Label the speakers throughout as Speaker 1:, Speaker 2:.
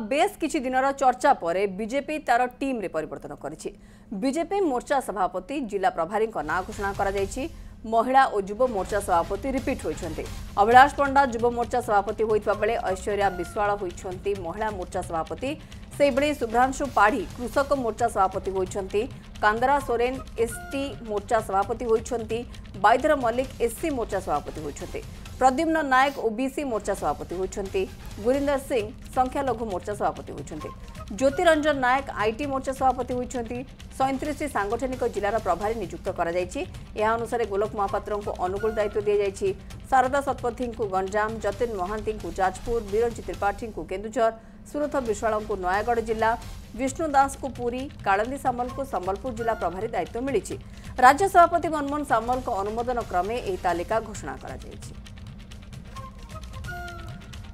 Speaker 1: Base किछि दिनर चर्चा पर बीजेपी तार टीम रे परिवर्तन करिछि। बीजेपी मोर्चा सभापति जिला प्रभारी ना घोषणा करा जायछि। महिला और युव मोर्चा सभापति रिपीट होइछन्ते। अभिलाष पंडा युव मोर्चा सभापति होइतबा बेले ऐश्वर्या विश्वाल होइछन्ती महिला मोर्चा सभापति। सेबळे शुभ्रांशु पाढ़ी कृषक मोर्चा सभापति होइछन्ती। कांदरा सोरेन एसटी मोर्चा सभापति होइछन्ती। बाइधर मल्लिक एससी मोर्चा सभापति होइछन्ते। प्रद्युम्न नायक ओबीसी मोर्चा सभापति होइछन्ती। गुरिंदर सिंह संख्यालघु मोर्चा सभापति होइछन्ते। ज्योतिरंजन नायक आईटी मोर्चा सभापति होइछन्ती। 37 सांगठनिक जिलार प्रभारी नियुक्त करा जायछि। एहा अनुसार गोलक महापात्र को अनुकूल दायित्व दिया जायछि। शारदा शतपथी को गंजाम, जतिन महांती को जाजपुर, बीरंजी त्रिपाठी को केन्दुझर, सुरथ विश्वाल को नयागढ़ जिला, विष्णु दास को पुरी, कालंदी सामल को संबलपुर जिला प्रभारी दायित्व मिली। राज्य सभापति मनमोहन सामल को अनुमोदन क्रमे यह तालिका घोषणा करा जायछि।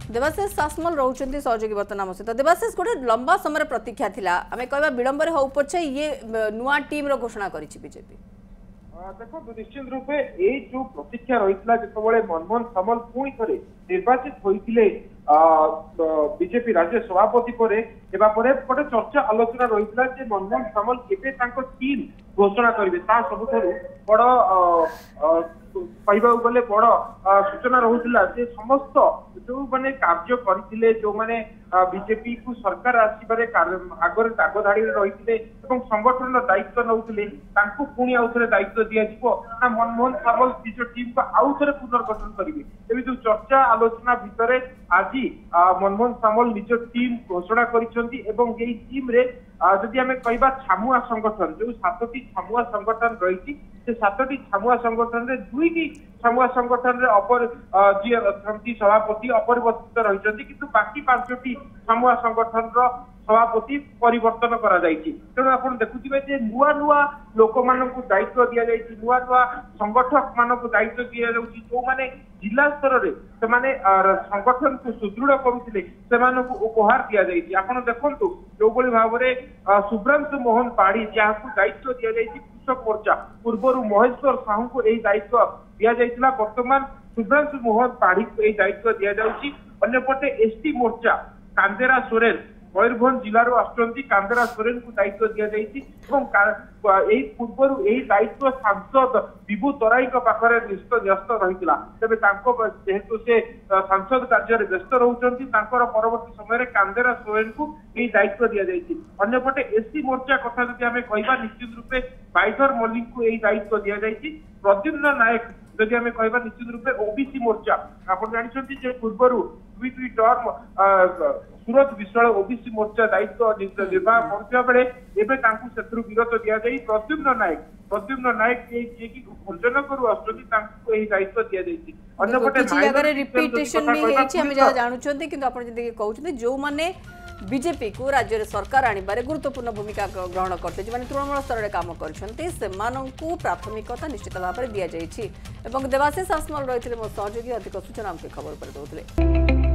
Speaker 1: देवाशीष सासमल रोचंती सहयोगी वर्तमान सहित। देवाशीष गोटे लंबा समय प्रतीक्षा थिला, आमे कहबा विलंबर हो पछे ये नुआ टीम रो घोषणा करिछि बीजेपी।
Speaker 2: देखो निश्चित रूपे ये जो प्रतीक्षा रही जिते मनमोहन सामल पुणी थे निर्वाचित होते बीजेपी राज्य सभापति गोटे चर्चा आलोचना रही है मनमोहन सामल केवे टीम घोषणा करेंगे सब बड़ कहवाक गले बड़ सूचना रहा समस्त जो मैंने कार्य करते जो मैंने बीजेपी को सरकार आसबारे आगे आगधाड़ी रही संगठन दायित्व नौते पुणी आउ थे दायित्व दिज्व ना मनमोहन सामल निज टीम को आउ थे पुनर्गठन करेंगे। तेज जो चर्चा आलोचना भितर आज मनमोहन सामल निज टीम घोषणा करी टीम रे जदि आम कह छामुआ संगठन जो 7टी छामुआ संगठन रही से 7टी छामुआ संगठन रे 2टी छामुआ संगठन रे अपर जी अच्छा सभापति अपरिवर्तित रही किंतु बाकी 5टी छामुआ संगठन सभापति परिवर्तन करा जायछि। तेणु आपण देखुथिबे नुआ नुआ लोक मानकु दायित्व दिया जायछि, नुआ नुआ संगठक मानकु दायित्व दिया जाउछि जो माने जिला स्तर रे से माने संगठन को सुदृढ़ करुथिले सेमानकु उपहार दिया जायछि। आपण देखंतु जो बळी भाबरे शुभ्रांशु मोहन पाढ़ी जाहाकु दायित्व दिया जायछि कृषक मोर्चा पूर्वरु महेश्वर साहू को एही दायित्व दिया जायतिला वर्तमान शुभ्रांशु मोहन पाढ़ी को एही दायित्व दिया जाउछि। अन्यपटे एसटी मोर्चा कांदेरा सोरेन मयूरभंज जिलार आसुचंती कांदेरा सोरेन को दायित्व दिया जायछि पूर्व यही दायित्व सांसद विभू तराई पाखरे न्यस्त रही तेज जेहेतु से सांसद कार्य व्यस्त रोचंती परवर्ती समय कांदेरा सोरेन को यही दायित्व दि जायछि। अन्यपटे एससी मोर्चा कथा जदि आमे कहबा निश्चित रूपे बाइधर मल्लिक को यही दायित्व दि जायछि। प्रद्युम्न नायक जदि आमे कहबा निश्चित रूपे ओबीसी मोर्चा आपण जानिछंती जे पूर्वरु दुई टर्म सुरत विश्वाल ओबीसी मोर्चा दायित्व निर्वाह करथिबा बेले एबे तांकु सेथरु विरत दिया जाई। प्रद्युम्न नायक जे कि भोजन करू आसुचंती तांकु एही दायित्व दिया जाई।
Speaker 1: अन्यपटे जगह रिपीटेशन भी हेछि हम जा जानुचंती किंतु आपण जदि कहउचंती जो माने बीजेपी को राज्य सरकार आनिबारे गुरुत्वपूर्ण भूमिका ग्रहण करते जो तृणमूल स्तर में काम कर प्राथमिकता निश्चित भाव में दि जाइए। देवाशीष सासमल रही मो सहयोगी अधिक सूचना खबर पर दौले।